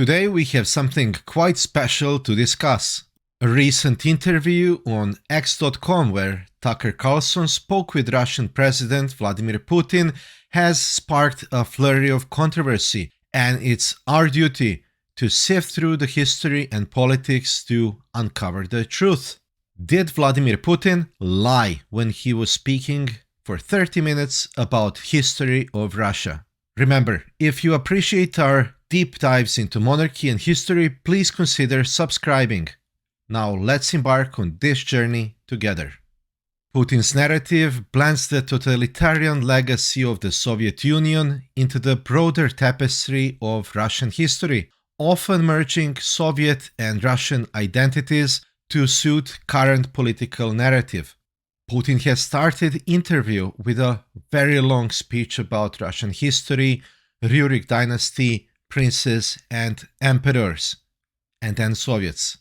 Today we have something quite special to discuss. A recent interview on X.com where Tucker Carlson spoke with Russian President Vladimir Putin has sparked a flurry of controversy, and it's our duty to sift through the history and politics to uncover the truth. Did Vladimir Putin lie when he was speaking for 30 minutes about history of Russia? Remember, if you appreciate our deep dives into monarchy and history, please consider subscribing. Now let's embark on this journey together. Putin's narrative blends the totalitarian legacy of the Soviet Union into the broader tapestry of Russian history, often merging Soviet and Russian identities to suit current political narrative. Putin has started interview with a very long speech about Russian history, Rurik dynasty, princes and emperors, and then Soviets.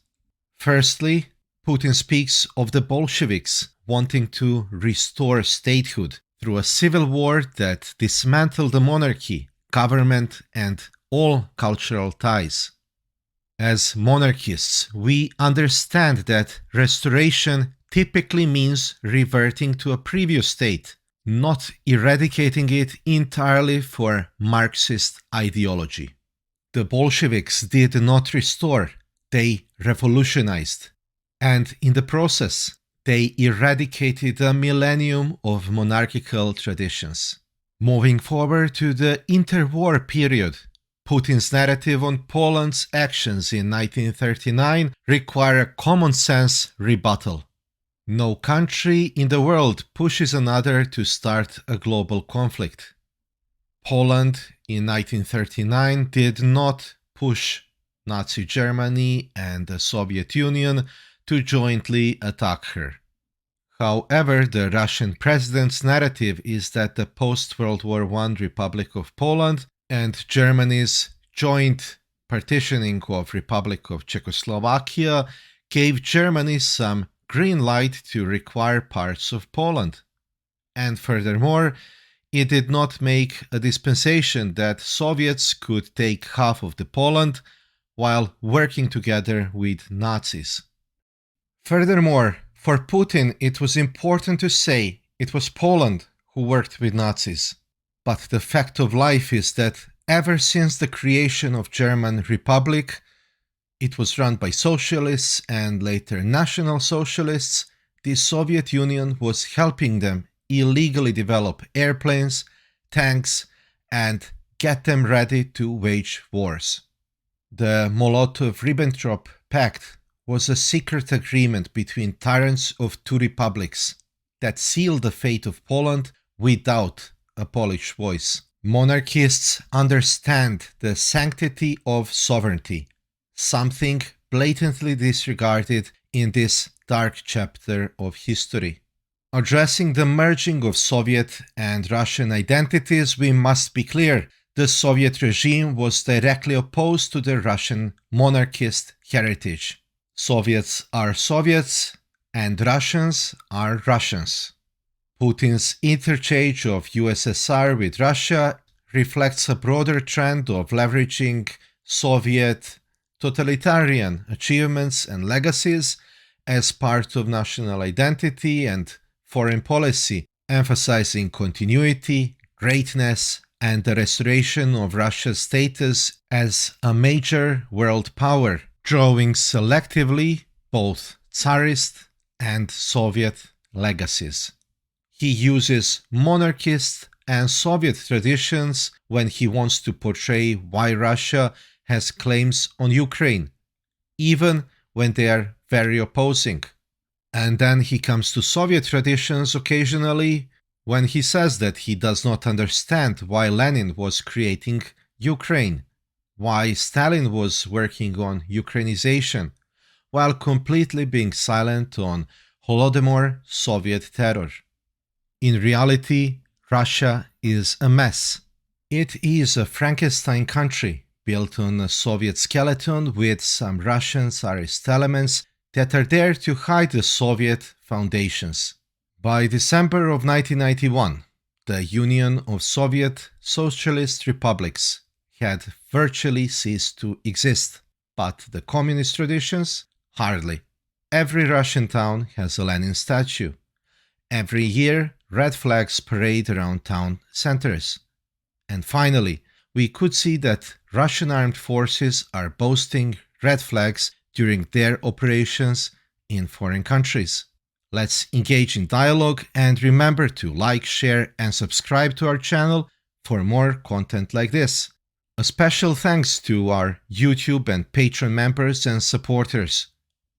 Firstly, Putin speaks of the Bolsheviks wanting to restore statehood through a civil war that dismantled the monarchy, government, and all cultural ties. As monarchists, we understand that restoration typically means reverting to a previous state, not eradicating it entirely for Marxist ideology. The Bolsheviks did not restore, they revolutionized, and in the process, they eradicated a millennium of monarchical traditions. Moving forward to the interwar period, Putin's narrative on Poland's actions in 1939 require a common-sense rebuttal. No country in the world pushes another to start a global conflict. Poland in 1939 did not push Nazi Germany and the Soviet Union to jointly attack her. However, the Russian president's narrative is that the post-World War I Republic of Poland and Germany's joint partitioning of Republic of Czechoslovakia gave Germany some green light to require parts of Poland. And furthermore, it did not make a dispensation that Soviets could take half of the Poland while working together with Nazis. Furthermore, for Putin, it was important to say it was Poland who worked with Nazis. But the fact of life is that ever since the creation of German Republic, it was run by socialists and later National Socialists. The Soviet Union was helping them illegally develop airplanes, tanks, and get them ready to wage wars. The Molotov-Ribbentrop Pact was a secret agreement between tyrants of two republics that sealed the fate of Poland without a Polish voice. Monarchists understand the sanctity of sovereignty, something blatantly disregarded in this dark chapter of history. Addressing the merging of Soviet and Russian identities, we must be clear. The Soviet regime was directly opposed to the Russian monarchist heritage. Soviets are Soviets and Russians are Russians. Putin's interchange of USSR with Russia reflects a broader trend of leveraging Soviet totalitarian achievements and legacies as part of national identity and foreign policy, emphasizing continuity, greatness, and the restoration of Russia's status as a major world power, drawing selectively both Tsarist and Soviet legacies. He uses monarchist and Soviet traditions when he wants to portray why Russia has claims on Ukraine, even when they are very opposing. And then he comes to Soviet traditions occasionally when he says that he does not understand why Lenin was creating Ukraine, why Stalin was working on Ukrainization, while completely being silent on Holodomor Soviet terror. In reality, Russia is a mess. It is a Frankenstein country built on a Soviet skeleton with some Russian Tsarist elements that are there to hide the Soviet foundations. By December of 1991, the Union of Soviet Socialist Republics had virtually ceased to exist. But the communist traditions? Hardly. Every Russian town has a Lenin statue. Every year, red flags parade around town centers. And finally, we could see that Russian armed forces are boasting red flags during their operations in foreign countries. Let's engage in dialogue and remember to like, share, and subscribe to our channel for more content like this. A special thanks to our YouTube and Patreon members and supporters.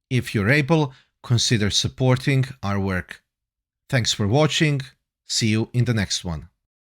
If you're able, consider supporting our work. Thanks for watching. See you in the next one.